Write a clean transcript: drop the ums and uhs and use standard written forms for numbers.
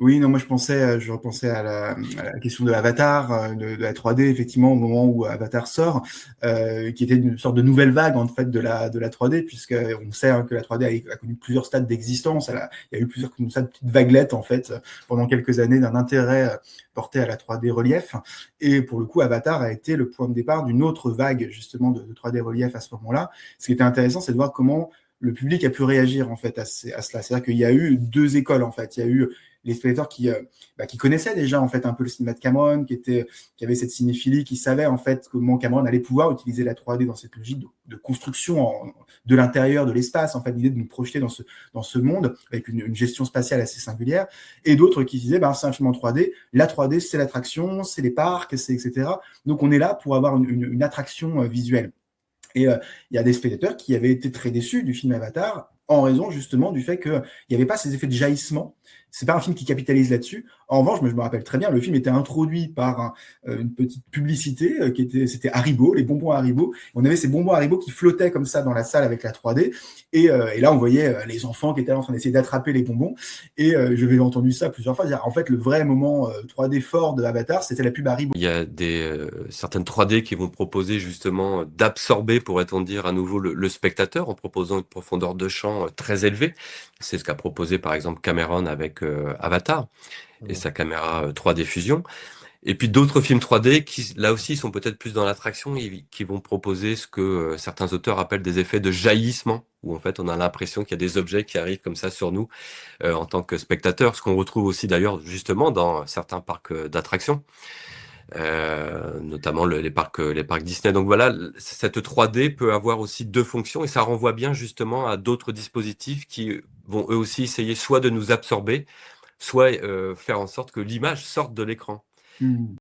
Oui, non, moi je repensais à la question de Avatar, de la 3D, effectivement, au moment où Avatar sort, qui était une sorte de nouvelle vague, en fait, de la 3D, puisqu'on sait, hein, que la 3D a connu plusieurs stades d'existence. Il y a eu plusieurs comme ça, de petites vaguelettes, en fait, pendant quelques années, d'un intérêt porté à la 3D relief. Et pour le coup, Avatar a été le point de départ d'une autre vague, justement, de 3D relief à ce moment-là. Ce qui était intéressant, c'est de voir comment le public a pu réagir, en fait, à cela. C'est-à-dire qu'il y a eu deux écoles, en fait. Il y a eu les spectateurs qui connaissaient déjà, en fait, un peu le cinéma de Cameron, qui avaient cette cinéphilie, qui savaient, en fait, comment Cameron allait pouvoir utiliser la 3D dans cette logique de construction de l'intérieur, de l'espace, en fait, l'idée de nous projeter dans ce monde avec une gestion spatiale assez singulière, et d'autres qui disaient, c'est un film en 3D, la 3D, c'est l'attraction, c'est les parcs, etc. Donc on est là pour avoir une attraction visuelle. Et il y a des spectateurs qui avaient été très déçus du film Avatar en raison justement du fait qu'il n'y avait pas ces effets de jaillissement. C'est pas un film qui capitalise là-dessus. En revanche, je me rappelle très bien, le film était introduit par une petite publicité c'était Haribo, les bonbons Haribo. On avait ces bonbons Haribo qui flottaient comme ça dans la salle avec la 3D. Et là, on voyait les enfants qui étaient en train d'essayer d'attraper les bonbons. Et je vais entendu ça plusieurs fois. En fait, le vrai moment 3D fort de Avatar, c'était la pub Haribo. Il y a certaines 3D qui vont proposer justement d'absorber, pourrait-on dire, à nouveau le spectateur en proposant une profondeur de champ très élevée. C'est ce qu'a proposé par exemple Cameron avec Avatar et Mmh. sa caméra 3D fusion. Et puis d'autres films 3D qui, là aussi, sont peut-être plus dans l'attraction et qui vont proposer ce que certains auteurs appellent des effets de jaillissement, où en fait on a l'impression qu'il y a des objets qui arrivent comme ça sur nous en tant que spectateurs, ce qu'on retrouve aussi d'ailleurs justement dans certains parcs d'attractions. Notamment les parcs Disney. Donc voilà, cette 3D peut avoir aussi deux fonctions et ça renvoie bien justement à d'autres dispositifs qui vont eux aussi essayer soit de nous absorber, soit faire en sorte que l'image sorte de l'écran. Mm.